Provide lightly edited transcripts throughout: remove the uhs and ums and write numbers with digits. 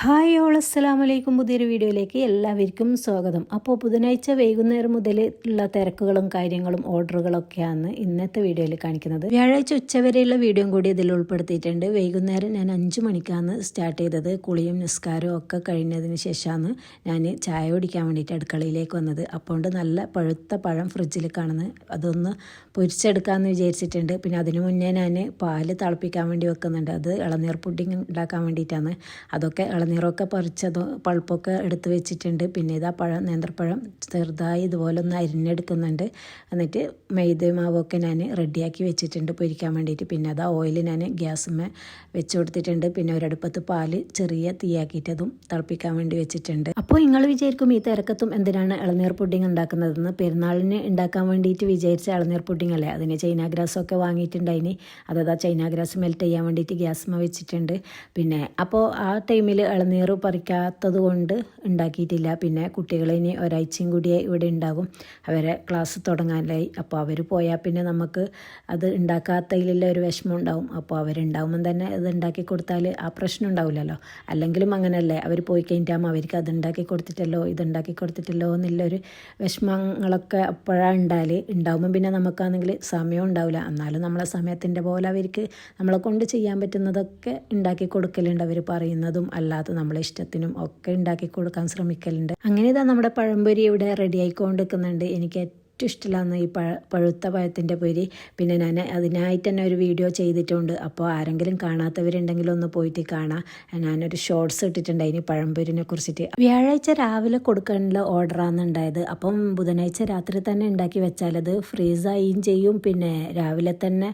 Hi all അസ്സലാമു അലൈക്കും. പുതിയൊരു വീഡിയോയിലേക്ക് എല്ലാവർക്കും സ്വാഗതം. അപ്പോൾ ബുധനാഴ്ച വൈകുന്നേരം മുതൽ ഉള്ള തിരക്കുകളും കാര്യങ്ങളും ഓർഡറുകളൊക്കെയാണ് ഇന്നത്തെ വീഡിയോയിൽ കാണിക്കുന്നത്. വ്യാഴാഴ്ച ഉച്ചവരെയുള്ള വീഡിയോയും കൂടി ഇതിൽ ഉൾപ്പെടുത്തിയിട്ടുണ്ട്. വൈകുന്നേരം ഞാൻ 5 മണിക്കാണ് സ്റ്റാർട്ട് ചെയ്തത്. കുളിയും നിസ്കാരവും ഒക്കെ കഴിഞ്ഞതിന് ശേഷമാണ് ഞാൻ ചായ കുടിക്കാൻ വേണ്ടിയിട്ട് അടുക്കളയിലേക്ക് വന്നത്. അപ്പോൾ നല്ല പഴുത്ത പഴം ഫ്രിഡ്ജിൽ കാണുന്നത്, അതൊന്ന് പൊരിച്ചെടുക്കാമെന്ന് വിചാരിച്ചിട്ടുണ്ട്. പിന്നെ അതിനു മുന്നേ ഞാൻ പാല് തിളപ്പിക്കാൻ വേണ്ടി വെക്കുന്നുണ്ട്. അത് ഇളനീർ പുഡിങ് ഉണ്ടാക്കാൻ വേണ്ടിയിട്ടാണ്. അതൊക്കെ ഇളനീറൊക്കെ പറിച്ചത് പൾപ്പൊക്കെ എടുത്ത് വെച്ചിട്ടുണ്ട്. പിന്നെ ഇതാ പഴം, നേന്ത്രപ്പഴം ചെറുതായി ഇതുപോലെ ഒന്ന് അരിഞ്ഞെടുക്കുന്നുണ്ട്. എന്നിട്ട് മൈദ മാവൊക്കെ ഞാൻ റെഡിയാക്കി വെച്ചിട്ടുണ്ട് പൊരിക്കാൻ വേണ്ടിയിട്ട്. പിന്നെ അതാ ഓയിൽ ഞാൻ ഗ്യാസുമ്മേ വെച്ച് കൊടുത്തിട്ടുണ്ട്. പിന്നെ ഒരടുപ്പത്ത് പാല് ചെറിയ തീയാക്കിയിട്ട് അതും തിളപ്പിക്കാൻ വേണ്ടി വെച്ചിട്ടുണ്ട്. അപ്പോൾ നിങ്ങൾ വിചാരിക്കും ഈ തിരക്കത്തും എന്തിനാണ് ഇളനീർ പുഡിങ് ഉണ്ടാക്കുന്നതെന്ന്. പെരുന്നാളിന് ഉണ്ടാക്കാൻ വേണ്ടിയിട്ട് വിചാരിച്ച ഇളനീർ പുഡിങ് അല്ലേ. അതിന് ചൈന ഗ്രാസൊക്കെ വാങ്ങിയിട്ടുണ്ടായിന്. അതാ ചൈന ഗ്രാസ് മെൽറ്റ് ചെയ്യാൻ വേണ്ടിയിട്ട് ഗ്യാസുമ്മ വെച്ചിട്ടുണ്ട്. പിന്നെ അപ്പോൾ ആ ടൈമിൽ ഇളനീർ പറിക്കാത്തത് കൊണ്ട് ഉണ്ടാക്കിയിട്ടില്ല. പിന്നെ കുട്ടികൾ ഇനി ഒരാഴ്ചയും കൂടി ഇവിടെ ഉണ്ടാകും, അവരെ ക്ലാസ് തുടങ്ങാനായി. അപ്പോൾ അവർ പോയാൽ പിന്നെ നമുക്ക് അത് ഉണ്ടാക്കാത്തതിലുള്ള ഒരു വിഷമം ഉണ്ടാവും. അപ്പോൾ അവരുണ്ടാകുമ്പം തന്നെ ഇത് ഉണ്ടാക്കി കൊടുത്താൽ ആ പ്രശ്നം ഉണ്ടാവില്ലല്ലോ. അല്ലെങ്കിലും അങ്ങനെയല്ലേ, അവർ പോയി കഴിഞ്ഞിട്ടാകുമ്പോൾ അവർക്ക് അത് ഉണ്ടാക്കി കൊടുത്തിട്ടല്ലോ ഇതുണ്ടാക്കി കൊടുത്തിട്ടല്ലോ എന്നുള്ളൊരു വിഷമങ്ങളൊക്കെ അപ്പോഴാണ് ഉണ്ടാകുമ്പം പിന്നെ നമുക്കാണെങ്കിൽ സമയം ഉണ്ടാവില്ല. എന്നാലും നമ്മളെ സമയത്തിൻ്റെ പോലെ അവർക്ക് നമ്മളെ കൊണ്ട് ചെയ്യാൻ പറ്റുന്നതൊക്കെ ഉണ്ടാക്കി കൊടുക്കലുണ്ട്. അവർ പറയുന്നതും അല്ലാതെ നമ്മളെ ഇഷ്ടത്തിനും ഒക്കെ ഉണ്ടാക്കി കൊടുക്കാൻ ശ്രമിക്കലുണ്ട്. അങ്ങനെ ഇതാ നമ്മുടെ പഴംപൊരി ഇവിടെ റെഡി ആയിക്കൊണ്ടിരിക്കുന്നുണ്ട്. എനിക്ക് ഏറ്റവും ഇഷ്ടമില്ലാന്ന് ഈ പഴുത്ത പഴത്തിൻ്റെ പൊരി. പിന്നെ ഞാൻ അതിനായിട്ട് തന്നെ ഒരു വീഡിയോ ചെയ്തിട്ടുണ്ട്. അപ്പോൾ ആരെങ്കിലും കാണാത്തവരുണ്ടെങ്കിൽ ഒന്ന് പോയിട്ട് കാണാം. ഞാനൊരു ഷോർട്സ് ഇട്ടിട്ടുണ്ട് അതിന് പഴംപൊരിനെ കുറിച്ചിട്ട്. വ്യാഴാഴ്ച രാവിലെ കൊടുക്കാനുള്ള ഓർഡറാണ് ഉണ്ടായത്. അപ്പം ബുധനാഴ്ച രാത്രി തന്നെ ഉണ്ടാക്കി വെച്ചാൽ അത് ഫ്രീസായും ചെയ്യും. പിന്നെ രാവിലെ തന്നെ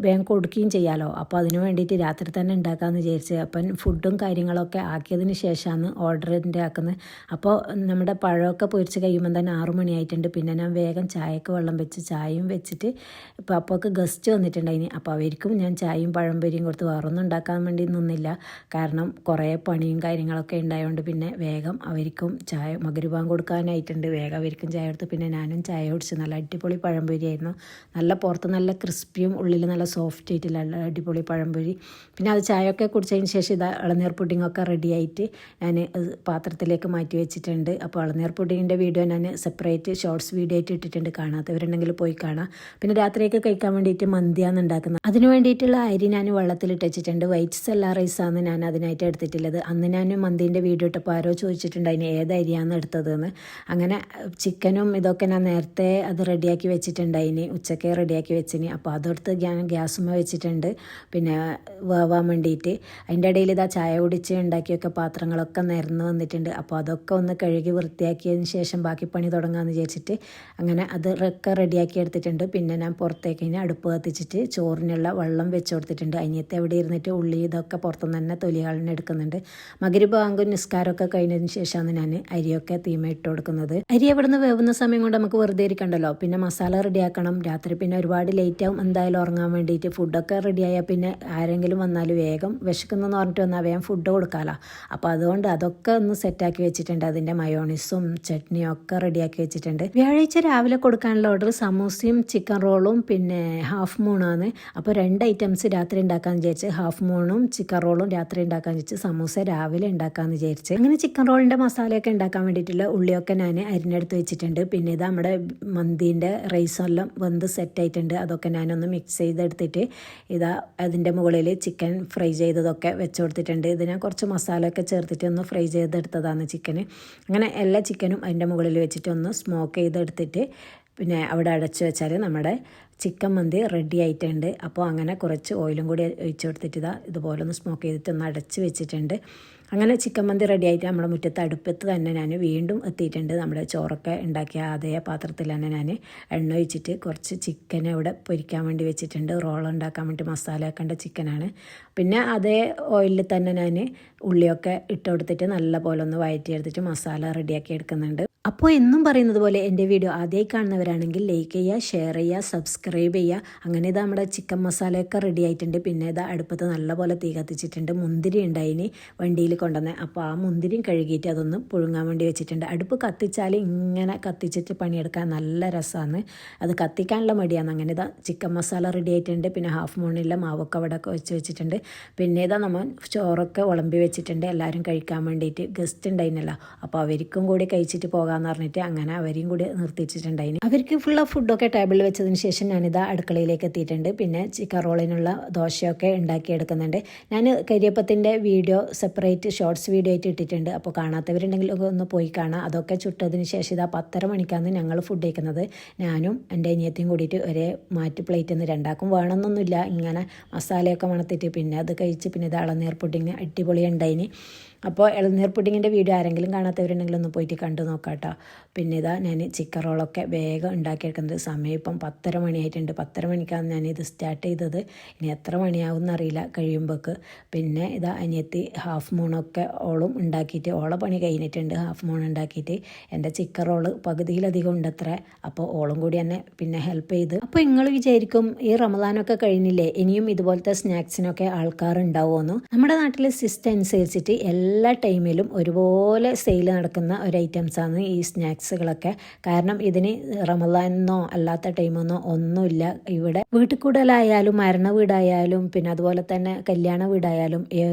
വേഗം കൊടുക്കുകയും ചെയ്യാമല്ലോ. അപ്പോൾ അതിന് വേണ്ടിയിട്ട് രാത്രി തന്നെ ഉണ്ടാക്കാമെന്ന് വിചാരിച്ച് അപ്പം ഫുഡും കാര്യങ്ങളൊക്കെ ആക്കിയതിന് ശേഷമാണ് ഓർഡറിൻ്റെ ആക്കുന്നത്. അപ്പോൾ നമ്മുടെ പഴമൊക്കെ പൊരിച്ച് കഴിയുമ്പോൾ തന്നെ 6 മണിയായിട്ടുണ്ട്. പിന്നെ ഞാൻ വേഗം ചായക്ക് വെള്ളം വെച്ച് ചായയും വെച്ചിട്ട് ഇപ്പോൾ അപ്പോൾക്ക് ഗസ്റ്റ് വന്നിട്ടുണ്ടായിന്. അപ്പോൾ അവർക്കും ഞാൻ ചായയും പഴംപൊരിയും കൊടുത്ത് വേറൊന്നും ഉണ്ടാക്കാൻ വേണ്ടി നിന്നില്ല. കാരണം കുറേ പണിയും കാര്യങ്ങളൊക്കെ ഉണ്ടായതുകൊണ്ട് പിന്നെ വേഗം അവർക്കും ചായ മഗ്‌രിബാങ്ക് കൊടുക്കാനായിട്ടുണ്ട്. വേഗം അവർക്കും ചായ കൊടുത്ത് പിന്നെ ഞാനും ചായ കുടിച്ച്. നല്ല അടിപൊളി പഴംപൊരിയായിരുന്നു. നല്ല പുറത്ത് നല്ല ക്രിസ്പിയും ഉള്ളിൽ നല്ല സോഫ്റ്റ് ആയിട്ടുള്ള അടിപൊളി പഴംപൊരി. പിന്നെ അത് ചായയൊക്കെ കുടിച്ചതിന് ശേഷം ഇതാ ഇളനീർ പുഡിങ്ങൊക്കെ റെഡിയായിട്ട് ഞാൻ പാത്രത്തിലേക്ക് മാറ്റി വെച്ചിട്ടുണ്ട്. അപ്പോൾ ഇളനീർ പുഡിങ്ങിൻ്റെ വീഡിയോ ഞാൻ സെപ്പറേറ്റ് ഷോർട്സ് വീഡിയോ ആയിട്ട് ഇട്ടിട്ടുണ്ട്. കാണാത്തവരുണ്ടെങ്കിൽ പോയി കാണാം. പിന്നെ രാത്രിയൊക്കെ കഴിക്കാൻ വേണ്ടിയിട്ട് മന്തിയാണ് ഉണ്ടാക്കുന്നത്. അതിന് വേണ്ടിയിട്ടുള്ള അരി ഞാൻ വെള്ളത്തിലിട്ട് വെച്ചിട്ടുണ്ട്. വൈറ്റ് സെല്ല റൈസാണ് ഞാൻ അതിനായിട്ട് എടുത്തിട്ടുള്ളത്. അന്ന് ഞാൻ മന്തിൻ്റെ വീഡിയോ ഇട്ടപ്പോൾ ആരോ ചോദിച്ചിട്ടുണ്ട് അതിന് ഏത് അരിയാണ് എടുത്തതെന്ന്. അങ്ങനെ ചിക്കനും ഇതൊക്കെ ഞാൻ നേരത്തെ അത് റെഡിയാക്കി വെച്ചിട്ടുണ്ടായിന്, ഉച്ചക്കേ റെഡിയാക്കി വെച്ചിന്. അപ്പോൾ അതെടുത്ത് ഞാൻ ഗ്യാസുമ്മ വെച്ചിട്ടുണ്ട് പിന്നെ വേവാൻ വേണ്ടിയിട്ട്. അതിൻ്റെ ഇടയിൽ ഇതാ ചായ കുടിച്ച് ഉണ്ടാക്കിയൊക്കെ പാത്രങ്ങളൊക്കെ നിരന്ന് വന്നിട്ടുണ്ട്. അപ്പോൾ അതൊക്കെ ഒന്ന് കഴുകി വൃത്തിയാക്കിയതിന് ശേഷം ബാക്കി പണി തുടങ്ങാമെന്ന് വിചാരിച്ചിട്ട് അങ്ങനെ അതൊക്കെ റെഡിയാക്കി എടുത്തിട്ടുണ്ട്. പിന്നെ ഞാൻ പുറത്തേക്ക് ഇനി അടുപ്പ് കത്തിച്ചിട്ട് ചോറിനുള്ള വെള്ളം വെച്ച് കൊടുത്തിട്ടുണ്ട്. അതിനകത്ത് എവിടെ ഇരുന്നിട്ട് ഉള്ളി ഇതൊക്കെ പുറത്തുനിന്ന് തന്നെ തൊലികളിന് എടുക്കുന്നുണ്ട്. മഗ്‌രിബ് ബാങ്കും നിസ്കാരമൊക്കെ കഴിഞ്ഞതിന് ശേഷമാണ് ഞാൻ അരിയൊക്കെ തീമയിട്ട് കൊടുക്കുന്നത്. അരി എവിടെ നിന്ന് വേവുന്ന സമയം കൊണ്ട് നമുക്ക് വെറുതെ ഇരിക്കണ്ടല്ലോ. പിന്നെ മസാല റെഡിയാക്കണം. രാത്രി പിന്നെ ഒരുപാട് ലേറ്റ് ആവും എന്തായാലും ഉറങ്ങാൻ വേണ്ടിയിട്ട്. ഫുഡൊക്കെ റെഡിയായാൽ പിന്നെ ആരെങ്കിലും വന്നാൽ വേഗം വിശക്കുന്നെന്ന് പറഞ്ഞിട്ട് വന്നാൽ വേഗം ഫുഡ് കൊടുക്കാമല്ലോ. അപ്പോൾ അതുകൊണ്ട് അതൊക്കെ ഒന്ന് സെറ്റാക്കി വെച്ചിട്ടുണ്ട്. അതിൻ്റെ മയോണീസും ചട്നിയും ഒക്കെ റെഡിയാക്കി വെച്ചിട്ടുണ്ട്. വ്യാഴാഴ്ച രാവിലെ കൊടുക്കാനുള്ള ഓർഡർ സമൂസയും ചിക്കൻ റോളും പിന്നെ ഹാഫ് മൂണാണ്. അപ്പോൾ 2 ഐറ്റംസ് രാത്രി ഉണ്ടാക്കാമെന്ന് വിചാരിച്ച്. ഹാഫ് മൂണും ചിക്കൻ റോളും രാത്രി ഉണ്ടാക്കാമെന്ന് വെച്ച് സമൂസ രാവിലെ ഉണ്ടാക്കാമെന്ന് വിചാരിച്ച്. അങ്ങനെ ചിക്കൻ റോളിൻ്റെ മസാലയൊക്കെ ഉണ്ടാക്കാൻ വേണ്ടിയിട്ടുള്ള ഉള്ളിയൊക്കെ ഞാൻ അരിഞ്ഞെടുത്ത് വെച്ചിട്ടുണ്ട്. പിന്നെ ഇത് നമ്മുടെ മന്തീൻ്റെ റൈസെല്ലാം വെന്ത് സെറ്റായിട്ടുണ്ട്. അതൊക്കെ ഞാനൊന്ന് മിക്സ് ചെയ്തെടുത്തിട്ട് ഇതാ അതിൻ്റെ മുകളിൽ ചിക്കൻ ഫ്രൈ ചെയ്തതൊക്കെ വെച്ച് കൊടുത്തിട്ടുണ്ട്. ഇത് ഞാൻ കുറച്ച് മസാലയൊക്കെ ചേർത്തിട്ട് ഒന്ന് ഫ്രൈ ചെയ്തെടുത്തതാണ് ചിക്കന്. അങ്ങനെ എല്ലാ ചിക്കനും അതിൻ്റെ മുകളിൽ വെച്ചിട്ട് ഒന്ന് സ്മോക്ക് ചെയ്തെടുത്തിട്ട് പിന്നെ അവിടെ അടച്ചു വെച്ചാൽ നമ്മുടെ ചിക്കൻ മന്തി റെഡി ആയിട്ടുണ്ട്. അപ്പോൾ അങ്ങനെ കുറച്ച് ഓയിലും കൂടി ഒഴിച്ച് കൊടുത്തിട്ട് ഇതുപോലെ ഒന്ന് സ്മോക്ക് ചെയ്തിട്ട് ഒന്ന് അടച്ച് വെച്ചിട്ടുണ്ട്. അങ്ങനെ ചിക്കൻ മന്തി റെഡി ആയിട്ട് നമ്മുടെ മുറ്റത്ത് അടുപ്പത്ത് തന്നെ ഞാൻ വീണ്ടും എത്തിയിട്ടുണ്ട്. നമ്മുടെ ചോറൊക്കെ ഉണ്ടാക്കിയ അതേ പാത്രത്തിൽ തന്നെ ഞാൻ എണ്ണ ഒഴിച്ചിട്ട് കുറച്ച് ചിക്കൻ ഇവിടെ പൊരിക്കാൻ വേണ്ടി വെച്ചിട്ടുണ്ട്. റോൾ ഉണ്ടാക്കാൻ വേണ്ടി മസാല ആക്കേണ്ട ചിക്കനാണ്. പിന്നെ അതേ ഓയിലിൽ തന്നെ ഞാൻ ഉള്ളിയൊക്കെ ഇട്ട് കൊടുത്തിട്ട് നല്ല പോലെ ഒന്ന് വഴറ്റിയെടുത്തിട്ട് മസാല റെഡിയാക്കി എടുക്കുന്നുണ്ട്. അപ്പോൾ എന്നും പറയുന്നത് പോലെ എൻ്റെ വീഡിയോ ആദ്യമായി കാണുന്നവരാണെങ്കിൽ ലൈക്ക് ചെയ്യുക, ഷെയർ ചെയ്യുക, സബ്സ്ക്രൈബ് ചെയ്യുക. അങ്ങനെ ഇതാ നമ്മുടെ ചിക്കൻ മസാലയൊക്കെ റെഡി ആയിട്ടുണ്ട്. പിന്നെ ഇതാ അടുപ്പത്ത് നല്ലപോലെ തീ കത്തിച്ചിട്ടുണ്ട്. മുന്തിരി ഉണ്ടായിന് വണ്ടിയിൽ കൊണ്ടുവന്ന്, അപ്പോൾ ആ മുന്തിരിയും കഴുകിയിട്ട് അതൊന്ന് പുഴുങ്ങാൻ വേണ്ടി വെച്ചിട്ടുണ്ട്. അടുപ്പ് കത്തിച്ചാൽ ഇങ്ങനെ കത്തിച്ചിട്ട് പണിയെടുക്കാൻ നല്ല രസമാണ്. അത് കത്തിക്കാനുള്ള മടിയാണ്. അങ്ങനെ ഇതാ ചിക്കൻ മസാല റെഡി ആയിട്ടുണ്ട്. പിന്നെ ഹാഫ് മൂണിലെ മാവൊക്കെ അവിടെ വെച്ച് വെച്ചിട്ടുണ്ട്. പിന്നെ ഇതാ നമ്മൾ ചോറൊക്കെ വിളമ്പി വെച്ചിട്ടുണ്ട് എല്ലാവരും കഴിക്കാൻ വേണ്ടിയിട്ട്. ഗസ്റ്റ് ഉണ്ടായിരുന്നല്ലോ, അപ്പോൾ അവർക്കും കൂടി കഴിച്ചിട്ട് പോകാമെന്ന് പറഞ്ഞിട്ട് അങ്ങനെ അവരെയും കൂടി നിർത്തിച്ചിട്ടുണ്ടായിന്. അവർക്ക് ഫുൾ ഫുഡൊക്കെ ടേബിളിൽ വെച്ചതിന് ശേഷം ഞാനിതാ അടുക്കളയിലേക്ക് എത്തിയിട്ടുണ്ട്. പിന്നെ ചിക്കൻ റോളിനുള്ള ദോശയൊക്കെ ഉണ്ടാക്കിയെടുക്കുന്നുണ്ട്. ഞാൻ കരിയപ്പത്തിൻ്റെ വീഡിയോ സെപ്പറേറ്റ് ഷോർട്സ് വീഡിയോ ആയിട്ട് ഇട്ടിട്ടുണ്ട്. അപ്പോൾ കാണാത്തവരുണ്ടെങ്കിൽ ഒന്ന് പോയി കാണാം. അതൊക്കെ ചുട്ടതിന് ശേഷം ഇതാ 10:30 മണിക്കാണ് ഞങ്ങൾ ഫുഡ് കഴിക്കുന്നത്. ഞാനും എൻ്റെ അനിയത്തിയും കൂടിയിട്ട് ഒരേ മാറ്റ് പ്ലേറ്റിൽ നിന്ന് രണ്ടാക്കും വേണമെന്നൊന്നുമില്ല. ഇങ്ങനെ മസാലയൊക്കെ മണത്തിട്ട് പിന്നെ അത് കഴിച്ച് പിന്നെ ഇത് ഇളനീർ പുഡിങ് അടിപൊളി ഉണ്ടായിന്. അപ്പോൾ ഇളനീർ പുഡിങ്ങിൻ്റെ വീഡിയോ ആരെങ്കിലും കാണാത്തവരുണ്ടെങ്കിൽ ഒന്ന് പോയിട്ട് കണ്ടു നോക്കാം കേട്ടോ. പിന്നെ ഇതാ ഞാൻ ചിക്കൻ റോളൊക്കെ വേഗം ഉണ്ടാക്കിയെടുക്കുന്നത്. സമയം ഇപ്പം 10:30 മണിയായിട്ടുണ്ട്. 10:30 മണിക്കാണ് ഞാനിത് സ്റ്റാർട്ട് ചെയ്തത്. ഇനി എത്ര മണിയാവും എന്നറിയില്ല കഴിയുമ്പോൾക്ക്. പിന്നെ ഇതാ അനിയത്തി ഹാഫ് മൂണൊക്കെ ഓളും ഉണ്ടാക്കിയിട്ട് ഓളെ പണി കഴിഞ്ഞിട്ടുണ്ട്. ഹാഫ് മൂൺ ഉണ്ടാക്കിയിട്ട് എൻ്റെ ചിക്കൻ റോള് പകുതിയിലധികം ഉണ്ടത്ര. അപ്പോൾ ഓളും കൂടി എന്നെ പിന്നെ ഹെൽപ്പ് ചെയ്ത്. അപ്പോൾ നിങ്ങൾ വിചാരിക്കും ഈ റമദാനൊക്കെ കഴിഞ്ഞില്ലേ ഇനിയും ഇതുപോലത്തെ സ്നാക്സിനൊക്കെ ആൾക്കാരുണ്ടാവുമെന്ന്. നമ്മുടെ നാട്ടിലെ സിസ്റ്റം അനുസരിച്ചിട്ട് എല്ലാ ടൈമിലും ഒരുപോലെ സെയിൽ നടക്കുന്ന ഒരു ഐറ്റംസാണ് ഈ സ്നാക്സുകളൊക്കെ. കാരണം ഇതിന് റമദാനെന്നോ അല്ലാത്ത ടൈമെന്നോ ഒന്നുമില്ല. ഇവിടെ വീട്ടിൽ കൂടലായാലും മരണ വീടായാലും പിന്നെ അതുപോലെ തന്നെ കല്യാണ വീടായാലും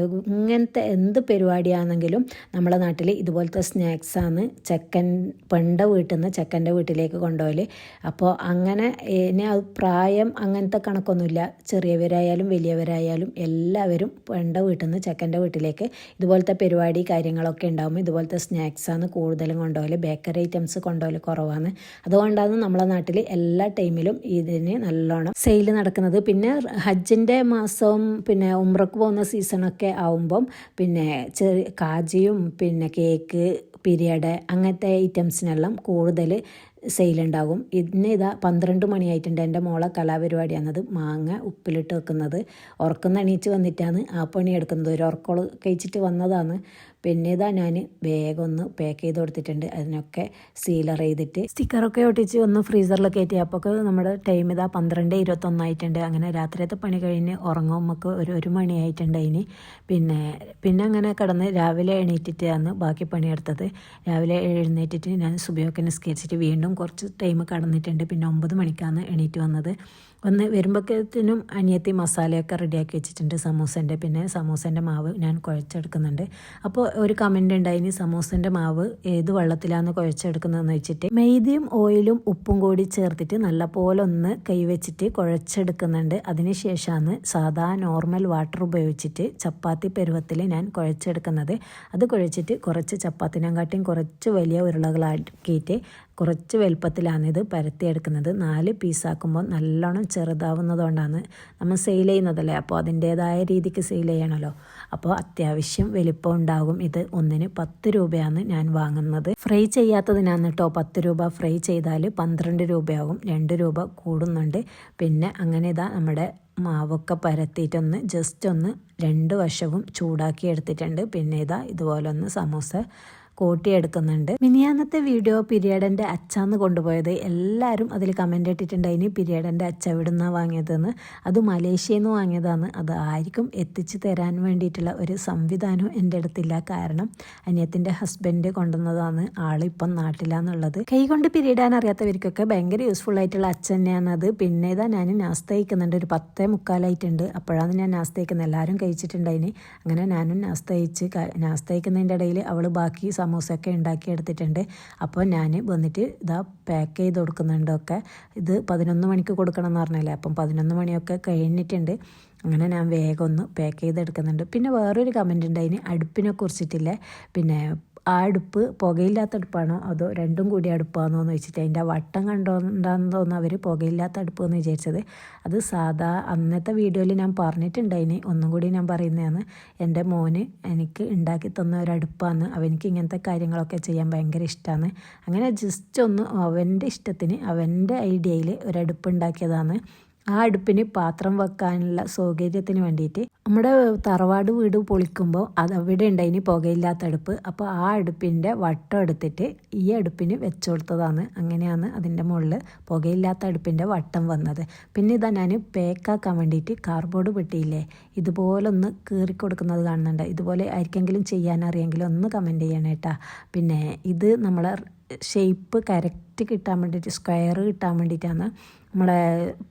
ഇങ്ങനത്തെ എന്ത് പരിപാടിയാണെങ്കിലും നമ്മളെ നാട്ടിൽ ഇതുപോലത്തെ സ്നാക്സാണ് പെണ്ണിൻ്റെ വീട്ടിൽ നിന്ന് ചെക്കൻ്റെ വീട്ടിലേക്ക് കൊണ്ടുപോകല്. അപ്പോൾ അങ്ങനെ ഇനി പ്രായം അങ്ങനത്തെ കണക്കൊന്നുമില്ല. ചെറിയവരായാലും വലിയവരായാലും എല്ലാവരും പെണ്ണിൻ്റെ വീട്ടിൽ നിന്ന് ചെക്കൻ്റെ വീട്ടിലേക്ക് ഇതുപോലത്തെ പരിപാടി കാര്യങ്ങളൊക്കെ ഉണ്ടാകുമ്പോൾ ഇതുപോലത്തെ സ്നാക്സാണ് കൂടുതലും കൊണ്ടുപോകല്. ബേക്കറി ഐറ്റംസ് കൊണ്ടുപോകല് കുറവാണ്. അതുകൊണ്ടാണ് നമ്മളെ നാട്ടിൽ എല്ലാ ടൈമിലും ഇതിന് നല്ലോണം സെയിൽ നടക്കുന്നത്. പിന്നെ ഹജ്ജിൻ്റെ മാസവും പിന്നെ ഉംറക്ക് പോകുന്ന സീസണൊക്കെ ആവുമ്പം പിന്നെ കാജിയും പിന്നെ കേക്ക് പിരിയഡ് അങ്ങനത്തെ ഐറ്റംസിനെല്ലാം കൂടുതൽ സെയിലുണ്ടാകും. ഇന്ന് ഇതാ 12 മണിയായിട്ടുണ്ട്. എൻ്റെ മോളെ കലാപരിപാടിയാണത്. മാങ്ങ ഉപ്പിലിട്ട് വെക്കുന്നത്. ഉറക്കം എണീച്ച് വന്നിട്ടാണ് ആ പണി എടുക്കുന്നത്. ഒരു ഉറക്കോള് കഴിച്ചിട്ട് വന്നതാണ്. പിന്നെ ഇതാ ഞാൻ വേഗം ഒന്ന് പാക്ക് ചെയ്ത് കൊടുത്തിട്ടുണ്ട്. അതിനൊക്കെ സീലർ ചെയ്തിട്ട് സ്റ്റിക്കറൊക്കെ ഒട്ടിച്ച് ഒന്ന് ഫ്രീസറിൽ കയറ്റി. അപ്പോൾ നമ്മുടെ ടൈം ഇതാ 12:21 ആയിട്ടുണ്ട്. അങ്ങനെ രാത്രിയത്തെ പണി കഴിഞ്ഞ് ഉറങ്ങുമ്പോൾ ഒരു മണിയായിട്ടുണ്ട് അതിന്. പിന്നെ അങ്ങനെ കിടന്ന് രാവിലെ എണീറ്റിട്ടാണ് ബാക്കി പണിയെടുത്തത്. രാവിലെ എഴുന്നേറ്റിട്ട് ഞാൻ സുബഹിയൊക്കെ നിസ്കരിച്ചിട്ട് വീണ്ടും കുറച്ച് ടൈം കടന്നിട്ടുണ്ട്. പിന്നെ 9 മണിക്കാണ് എണീറ്റ് വന്നത്. വരുമ്പോഴത്തേനും അനിയത്തി മസാലയൊക്കെ റെഡിയാക്കി വെച്ചിട്ടുണ്ട് സമൂസൻ്റെ. പിന്നെ സമൂസൻ്റെ മാവ് ഞാൻ കുഴച്ചെടുക്കുന്നുണ്ട്. അപ്പോൾ ഒരു കമൻ്റ് ഉണ്ടായിന് സമൂസൻ്റെ മാവ് ഏത് വെള്ളത്തിലാണ് കുഴച്ചെടുക്കുന്നതെന്ന് വെച്ചിട്ട്. മൈദയും ഓയിലും ഉപ്പും കൂടി ചേർത്തിട്ട് നല്ലപോലെ ഒന്ന് കൈവച്ചിട്ട് കുഴച്ചെടുക്കുന്നുണ്ട്. അതിനുശേഷമാണ് സാധാ നോർമൽ വാട്ടർ ഉപയോഗിച്ചിട്ട് ചപ്പാത്തി പരുവത്തിൽ ഞാൻ കുഴച്ചെടുക്കുന്നത്. അത് കുഴച്ചിട്ട് കുറച്ച് ചപ്പാത്തിനെക്കാട്ടിയും കുറച്ച് വലിയ ഉരുളകളാക്കിയിട്ട് കുറച്ച് വലുപ്പത്തിലാണ് ഇത് പരത്തിയെടുക്കുന്നത്. 4 പീസാക്കുമ്പോൾ നല്ലോണം ചെറുതാവുന്നതുകൊണ്ടാണ് നമ്മൾ സെയിൽ ചെയ്യുന്നതല്ലേ. അപ്പോൾ അതിൻ്റേതായ രീതിക്ക് സെയിൽ ചെയ്യണമല്ലോ. അപ്പോൾ അത്യാവശ്യം വലിപ്പം ഉണ്ടാകും. ഇത് ഒന്നിന് 10 രൂപയാണ് ഞാൻ വാങ്ങുന്നത്. ഫ്രൈ ചെയ്യാത്തതിനാണ് കേട്ടോ 10 രൂപ. ഫ്രൈ ചെയ്താൽ 12 രൂപയാകും. 2 രൂപ കൂടുന്നുണ്ട്. പിന്നെ അങ്ങനെ ഇതാ നമ്മുടെ മാവൊക്കെ പരത്തിയിട്ടൊന്ന് ജസ്റ്റ് ഒന്ന് 2 വശവും ചൂടാക്കി എടുത്തിട്ടുണ്ട്. പിന്നെ ഇതാ ഇതുപോലെ ഒന്ന് സമൂസ കൂട്ടിയെടുക്കുന്നുണ്ട്. മിനിയാന്നത്തെ വീഡിയോ പിരിയഡൻ്റെ അച്ചാന്ന് കൊണ്ടുപോയത്. എല്ലാവരും അതിൽ കമൻ്റ് ഇട്ടിട്ടുണ്ടായിന് പിരിയഡൻ്റെ അച്ച എവിടുന്നാണ് വാങ്ങിയതെന്ന്. അത് മലേഷ്യയിൽ നിന്ന് വാങ്ങിയതാണ്. അത് ആർക്കും എത്തിച്ചു തരാൻ വേണ്ടിയിട്ടുള്ള ഒരു സംവിധാനം എൻ്റെ അടുത്തില്ല. കാരണം അനിയത്തിൻ്റെ ഹസ്ബൻഡ് കൊണ്ടുവന്നതാണ്. ആളിപ്പം നാട്ടിലാന്നുള്ളത്. കൈകൊണ്ട് പിരിയിടാൻ അറിയാത്തവർക്കൊക്കെ ഭയങ്കര യൂസ്ഫുൾ ആയിട്ടുള്ള അച്ച തന്നെയാണത്. പിന്നെ ഇതാ ഞാൻ നാസ്ത കഴിക്കുന്നുണ്ട്. ഒരു 10:45 അപ്പോഴാണ് ഞാൻ നാസ്ത കഴിക്കുന്നത്. എല്ലാവരും കഴിച്ചിട്ടുണ്ടായിന്. അങ്ങനെ ഞാനും നാസ്ത കഴിക്കുന്നതിൻ്റെ ഇടയിൽ അവൾ ബാക്കി സമൂസയൊക്കെ ഉണ്ടാക്കിയെടുത്തിട്ടുണ്ട്. അപ്പോൾ ഞാൻ വന്നിട്ട് ഇതാ പാക്ക് ചെയ്ത് കൊടുക്കുന്നുണ്ടൊക്കെ. ഇത് 11 മണിക്ക് കൊടുക്കണം എന്ന് പറഞ്ഞല്ലേ. അപ്പം 11 മണിയൊക്കെ കഴിഞ്ഞിട്ടുണ്ട്. അങ്ങനെ ഞാൻ വേഗം ഒന്ന് പാക്ക് ചെയ്തെടുക്കുന്നുണ്ട്. പിന്നെ വേറൊരു കമൻ്റ് ഉണ്ടായിന് അടുപ്പിനെ കുറിച്ചിട്ടില്ലേ. പിന്നെ ആ അടുപ്പ് പുകയില്ലാത്ത അടുപ്പാണോ അതോ രണ്ടും കൂടി അടുപ്പാണോ എന്ന് വെച്ചിട്ട് അതിൻ്റെ വട്ടം കണ്ടോണ്ടാന്ന് തോന്നുന്നു അവർ പുകയില്ലാത്ത അടുപ്പ് എന്ന് വിചാരിച്ചത്. അത് സാധാ അന്നത്തെ വീഡിയോയിൽ ഞാൻ പറഞ്ഞിട്ടുണ്ടായിന്. ഒന്നും കൂടി ഞാൻ പറയുന്നതാണ്. എൻ്റെ മോന് എനിക്ക് ഉണ്ടാക്കി തന്ന ഒരു അടുപ്പാണ്. അവനിക്ക് ഇങ്ങനത്തെ കാര്യങ്ങളൊക്കെ ചെയ്യാൻ ഭയങ്കര ഇഷ്ടമാണ്. അങ്ങനെ ജസ്റ്റ് ഒന്ന് അവൻ്റെ ഇഷ്ടത്തിന് അവൻ്റെ ഐഡിയയിൽ ഒരടുപ്പ് ഉണ്ടാക്കിയതാണ്. ആ അടുപ്പിന് പാത്രം വെക്കാനുള്ള സൗകര്യത്തിന് വേണ്ടിയിട്ട് നമ്മുടെ തറവാട് വീട് പൊളിക്കുമ്പോൾ അത് അവിടെ ഉണ്ടായിന് പുകയില്ലാത്ത അടുപ്പ്. അപ്പോൾ ആ അടുപ്പിൻ്റെ വട്ടം എടുത്തിട്ട് ഈ അടുപ്പിന് വെച്ചു കൊടുത്തതാണ്. അങ്ങനെയാണ് അതിൻ്റെ മുകളിൽ പുകയില്ലാത്ത അടുപ്പിൻ്റെ വട്ടം വന്നത്. പിന്നെ ഇതാ ഞാൻ പേക്കാക്കാൻ വേണ്ടിയിട്ട് കാർഡ്ബോർഡ് പെട്ടിയില്ലേ, ഇതുപോലെ ഒന്ന് കീറി കൊടുക്കുന്നത് കാണുന്നുണ്ട്. ഇതുപോലെ ആർക്കെങ്കിലും ചെയ്യാനറിയെങ്കിലും ഒന്ന് കമൻറ്റ് ചെയ്യണം കേട്ടോ. പിന്നെ ഇത് നമ്മളെ ഷേപ്പ് കറക്റ്റ് കിട്ടാൻ വേണ്ടിയിട്ട്, സ്ക്വയർ കിട്ടാൻ വേണ്ടിയിട്ടാണ്. നമ്മളെ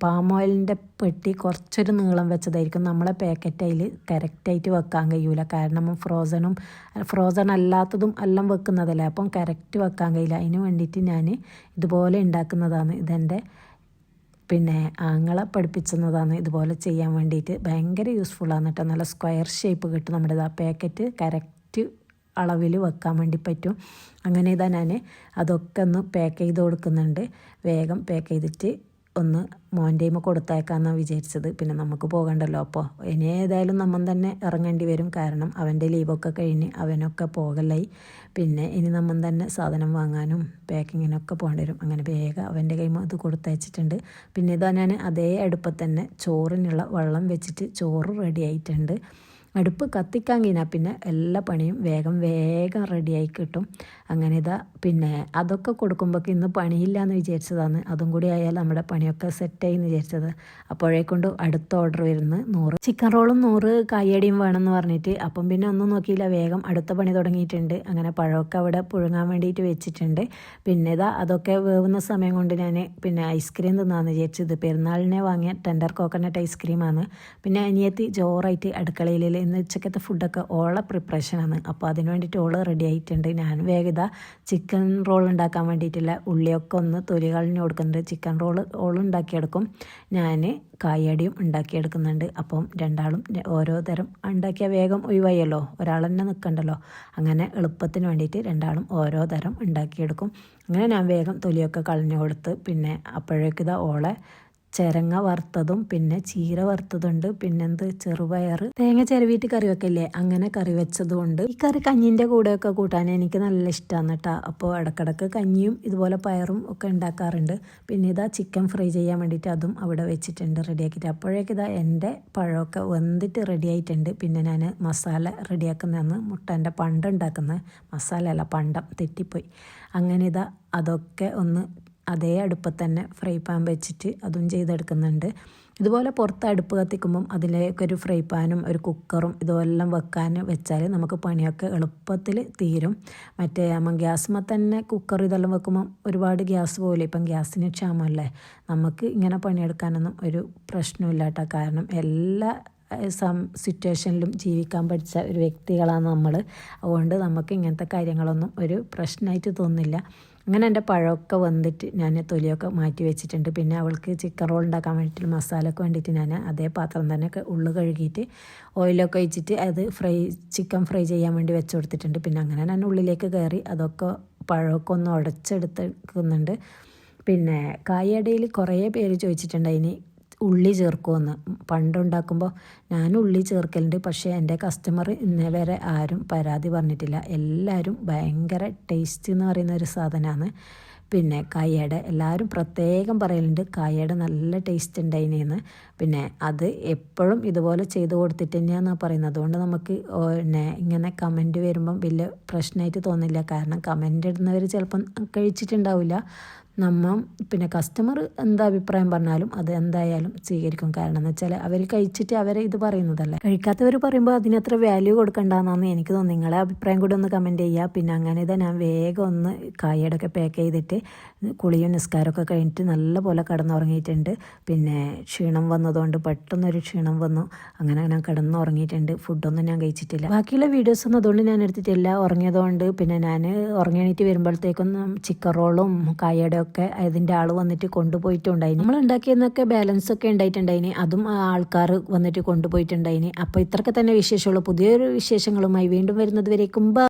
പാം ഓയിലിൻ്റെ പെട്ടി കുറച്ചൊരു നീളം വെച്ചതായിരിക്കും. നമ്മളെ പാക്കറ്റ് അതിൽ കറക്റ്റായിട്ട് വെക്കാൻ കഴിയൂല. കാരണം ഫ്രോസൺ അല്ലാത്തതും എല്ലാം വെക്കുന്നതല്ലേ, അപ്പം കറക്റ്റ് വെക്കാൻ കഴിയില്ല. അതിന് വേണ്ടിയിട്ട് ഞാൻ ഇതുപോലെ ഉണ്ടാക്കുന്നതാണ്. ഇതെൻ്റെ പിന്നെ ആങ്ങളെ പഠിപ്പിച്ചതാണ് ഇതുപോലെ ചെയ്യാൻ വേണ്ടിയിട്ട്. ഭയങ്കര യൂസ്ഫുള്ളാണ് കേട്ടോ. നല്ല സ്ക്വയർ ഷേപ്പ് കിട്ടും. നമ്മുടെ ആ പാക്കറ്റ് കറക്റ്റ് അളവിൽ വെക്കാൻ വേണ്ടി പറ്റും. അങ്ങനെ ഇതാ ഞാൻ അതൊക്കെ ഒന്ന് പാക്ക് ചെയ്ത് കൊടുക്കുന്നുണ്ട്. വേഗം പാക്ക് ചെയ്തിട്ട് ഒന്ന് മോൻ്റെയും കൊടുത്തേക്കാമെന്നാണ് വിചാരിച്ചത്. പിന്നെ നമുക്ക് പോകണ്ടല്ലോ. അപ്പോൾ ഇനി ഏതായാലും നമ്മൾ തന്നെ ഇറങ്ങേണ്ടി വരും. കാരണം അവൻ്റെ ലീവൊക്കെ കഴിഞ്ഞ് അവനൊക്കെ പോകലായി. പിന്നെ ഇനി നമ്മൾ തന്നെ സാധനം വാങ്ങാനും പാക്കിങ്ങിനൊക്കെ പോകേണ്ടി വരും. അങ്ങനെ വേഗം അവൻ്റെ കൈമ അത് കൊടുത്തയച്ചിട്ടുണ്ട്. പിന്നെ ഇതാ ഞാൻ അതേ അടുപ്പത്ത് തന്നെ ചോറിനുള്ള വെള്ളം വെച്ചിട്ട് ചോറ് റെഡി ആയിട്ടുണ്ട്. അടുപ്പ് കത്തിക്കാൻ കഴിഞ്ഞാൽ പിന്നെ എല്ലാ പണിയും വേഗം റെഡിയായി കിട്ടും. അങ്ങനെ ഇതാ പിന്നെ അതൊക്കെ കൊടുക്കുമ്പോൾ ഇന്ന് പണിയില്ല എന്ന് വിചാരിച്ചതാണ്. അതും കൂടി ആയാൽ നമ്മുടെ പണിയൊക്കെ സെറ്റായി എന്ന് വിചാരിച്ചത്. അപ്പോഴേക്കൊണ്ട് അടുത്ത ഓർഡർ വരുന്നത് 100 ചിക്കൻ റോളും 100 കായടിയും വേണമെന്ന് പറഞ്ഞിട്ട്. അപ്പം പിന്നെ ഒന്നും നോക്കിയില്ല, വേഗം അടുത്ത പണി തുടങ്ങിയിട്ടുണ്ട്. അങ്ങനെ പഴമൊക്കെ അവിടെ പുഴുങ്ങാൻ വേണ്ടിയിട്ട് വെച്ചിട്ടുണ്ട്. പിന്നെ ഇതാ അതൊക്കെ വേവുന്ന സമയം കൊണ്ട് ഞാൻ പിന്നെ ഐസ്ക്രീം തിന്നാന്ന് വിചാരിച്ചത്. പെരുന്നാളിനെ വാങ്ങിയ ടെൻഡർ കോക്കനട്ട് ഐസ്ക്രീമാണ്. പിന്നെ അനിയത്തി ജോറായിട്ട് അടുക്കളയിൽ ഇന്ന് ഉച്ചക്കത്തെ ഫുഡൊക്കെ ഓളെ പ്രിപ്പറേഷനാണ്. അപ്പോൾ അതിന് വേണ്ടിയിട്ട് ഓള് റെഡി ആയിട്ടുണ്ട്. ഞാൻ വേഗം ചിക്കൻ റോൾ ഉണ്ടാക്കാൻ വേണ്ടിയിട്ടുള്ള ഉള്ളിയൊക്കെ ഒന്ന് തൊലി കളഞ്ഞ് കൊടുക്കുന്നുണ്ട്. ചിക്കൻ റോൾ ഉണ്ടാക്കിയെടുക്കും, ഞാൻ കായടിയും ഉണ്ടാക്കിയെടുക്കുന്നുണ്ട്. അപ്പം രണ്ടാളും ഓരോ തരം ഉണ്ടാക്കിയാൽ വേഗം ഒഴിവായല്ലോ, ഒരാൾ തന്നെ നിൽക്കണ്ടല്ലോ. അങ്ങനെ എളുപ്പത്തിന് വേണ്ടിയിട്ട് രണ്ടാളും ഓരോ തരം ഉണ്ടാക്കിയെടുക്കും. അങ്ങനെ ഞാൻ വേഗം തൊലിയൊക്കെ കളഞ്ഞു കൊടുത്ത് പിന്നെ അപ്പോഴേക്കിതാ ഓളെ ചിരങ്ങ വറുത്തതും പിന്നെ ചീര വറുത്തതുണ്ട്. പിന്നെന്ത് ചെറുപയർ തേങ്ങ ചിരവിയിട്ട് കറി വെക്കില്ലേ, അങ്ങനെ കറി വെച്ചതുകൊണ്ട്. ഈ കറി കഞ്ഞിൻ്റെ കൂടെയൊക്കെ കൂട്ടാൻ എനിക്ക് നല്ല ഇഷ്ടമാണ് കേട്ടോ. അപ്പോൾ ഇടക്കിടക്ക് കഞ്ഞിയും ഇതുപോലെ പയറും ഒക്കെ ഉണ്ടാക്കാറുണ്ട്. പിന്നെ ഇതാ ചിക്കൻ ഫ്രൈ ചെയ്യാൻ വേണ്ടിയിട്ട് അതും അവിടെ വെച്ചിട്ടുണ്ട് റെഡിയാക്കിയിട്ട്. അപ്പോഴേക്കിതാ എൻ്റെ പഴമൊക്കെ വെന്തിട്ട് റെഡി ആയിട്ടുണ്ട്. പിന്നെ ഞാൻ മസാല റെഡിയാക്കുന്നതെന്ന് മുട്ടൻ്റെ പണ്ട് ഉണ്ടാക്കുന്ന മസാല അല്ല, പണ്ടം തെറ്റിപ്പോയി. അങ്ങനെ ഇതാ അതൊക്കെ ഒന്ന് അതേ അടുപ്പത്ത് തന്നെ ഫ്രൈ പാൻ വെച്ചിട്ട് അതും ചെയ്തെടുക്കുന്നുണ്ട്. ഇതുപോലെ പുറത്ത് അടുപ്പ് കത്തിക്കുമ്പം അതിലേക്കൊരു ഫ്രൈ പാനും ഒരു കുക്കറും ഇതെല്ലാം വെക്കാൻ വെച്ചാൽ നമുക്ക് പണിയൊക്കെ എളുപ്പത്തിൽ തീരും. മറ്റേ ഗ്യാസുമ്മ തന്നെ കുക്കർ ഇതെല്ലാം വെക്കുമ്പം ഒരുപാട് ഗ്യാസ് പോകില്ല. ഇപ്പം ഗ്യാസിന് ക്ഷാമമല്ലേ. നമുക്ക് ഇങ്ങനെ പണിയെടുക്കാനൊന്നും ഒരു പ്രശ്നമില്ല കേട്ടോ. കാരണം എല്ലാ സിറ്റുവേഷനിലും ജീവിക്കാൻ പഠിച്ച ഒരു വ്യക്തികളാണ് നമ്മൾ. അതുകൊണ്ട് നമുക്ക് ഇങ്ങനത്തെ കാര്യങ്ങളൊന്നും ഒരു പ്രശ്നമായിട്ട് തോന്നില്ല. അങ്ങനെ എൻ്റെ പഴമൊക്കെ വന്നിട്ട് ഞാൻ തൊലിയൊക്കെ മാറ്റി വെച്ചിട്ടുണ്ട്. പിന്നെ അവൾക്ക് ചിക്കൻ റോൾ ഉണ്ടാക്കാൻ വേണ്ടിയിട്ട് മസാലയ്ക്ക് വേണ്ടിയിട്ട് ഞാൻ അതേ പാത്രം തന്നെ ഉള്ളു കഴുകിയിട്ട് ഓയിലൊക്കെ ഒഴിച്ചിട്ട് അത് ചിക്കൻ ഫ്രൈ ചെയ്യാൻ വേണ്ടി വെച്ച് കൊടുത്തിട്ടുണ്ട്. പിന്നെ അങ്ങനെ ഞാൻ ഉള്ളിലേക്ക് കയറി അതൊക്കെ പഴമൊക്കെ ഒന്ന് ഉടച്ചെടുക്കുന്നുണ്ട്. പിന്നെ കായടയിൽ കുറേ പേര് ചോദിച്ചിട്ടുണ്ട് അതിന് ഉള്ളി ചേർക്കുമെന്ന്. പണ്ടുണ്ടാക്കുമ്പോൾ ഞാൻ ഉള്ളി ചേർക്കലുണ്ട്. പക്ഷേ എൻ്റെ കസ്റ്റമർ ഇന്നേ വരെ ആരും പരാതി പറഞ്ഞിട്ടില്ല. എല്ലാവരും ഭയങ്കര ടേസ്റ്റ് എന്ന് പറയുന്ന ഒരു സാധനമാണ്. പിന്നെ കായയുടെ എല്ലാവരും പ്രത്യേകം പറയലുണ്ട് കായയുടെ നല്ല ടേസ്റ്റ് ഉണ്ടായിനെന്ന്. പിന്നെ അത് എപ്പോഴും ഇതുപോലെ ചെയ്ത് കൊടുത്തിട്ട് തന്നെയാണെന്നാണ് പറയുന്നത്. അതുകൊണ്ട് നമുക്ക് പിന്നെ ഇങ്ങനെ കമൻറ്റ് വരുമ്പം വലിയ പ്രശ്നമായിട്ട് തോന്നില്ല. കാരണം കമൻറ്റ് ഇടുന്നവർ ചിലപ്പം കഴിച്ചിട്ടുണ്ടാവില്ല. പിന്നെ കസ്റ്റമർ എന്താ അഭിപ്രായം പറഞ്ഞാലും അത് എന്തായാലും സ്വീകരിക്കും. കാരണം എന്ന് വെച്ചാൽ അവർ കഴിച്ചിട്ട് അവരെ ഇത് പറയുന്നതല്ലേ. കഴിക്കാത്തവർ പറയുമ്പോൾ അതിനത്ര വാല്യൂ കൊടുക്കണ്ടെന്നാണ് എനിക്ക് തോന്നുന്നത്. നിങ്ങളെ അഭിപ്രായം കൂടി ഒന്ന് കമൻറ്റ് ചെയ്യുക. പിന്നെ അങ്ങനെ ഇതാ ഞാൻ വേഗം ഒന്ന് കായടൊക്കെ പാക്ക് ചെയ്തിട്ട് കുളിയും നിസ്കാരമൊക്കെ കഴിഞ്ഞിട്ട് നല്ലപോലെ കിടന്നുറങ്ങിയിട്ടുണ്ട്. പിന്നെ ക്ഷീണം വന്നതുകൊണ്ട് പെട്ടെന്നൊരു ക്ഷീണം വന്നു. അങ്ങനെ ഞാൻ കിടന്നുറങ്ങിയിട്ടുണ്ട്. ഫുഡൊന്നും ഞാൻ കഴിച്ചിട്ടില്ല. ബാക്കിയുള്ള വീഡിയോസൊന്നും അതുകൊണ്ട് ഞാൻ എടുത്തിട്ടില്ല. ഉറങ്ങിയതുകൊണ്ട് പിന്നെ ഞാൻ ഉറങ്ങിയിട്ട് വരുമ്പോഴത്തേക്കൊന്നും ചിക്കൻ റോളും കായയുടെ ഒക്കെ അതിൻ്റെ ആൾ വന്നിട്ട് കൊണ്ടുപോയിട്ടുണ്ടായിന്. നമ്മൾ ഉണ്ടാക്കിയെന്നൊക്കെ ബാലൻസ് ഒക്കെ ഉണ്ടായിട്ടുണ്ടായിന്. അതും ആൾക്കാർ വന്നിട്ട് കൊണ്ടുപോയിട്ടുണ്ടായിന്. അപ്പോൾ ഇത്രയൊക്കെ തന്നെ വിശേഷമുള്ളൂ. പുതിയൊരു വിശേഷങ്ങളുമായി വീണ്ടും വരുന്നത് വരേക്കും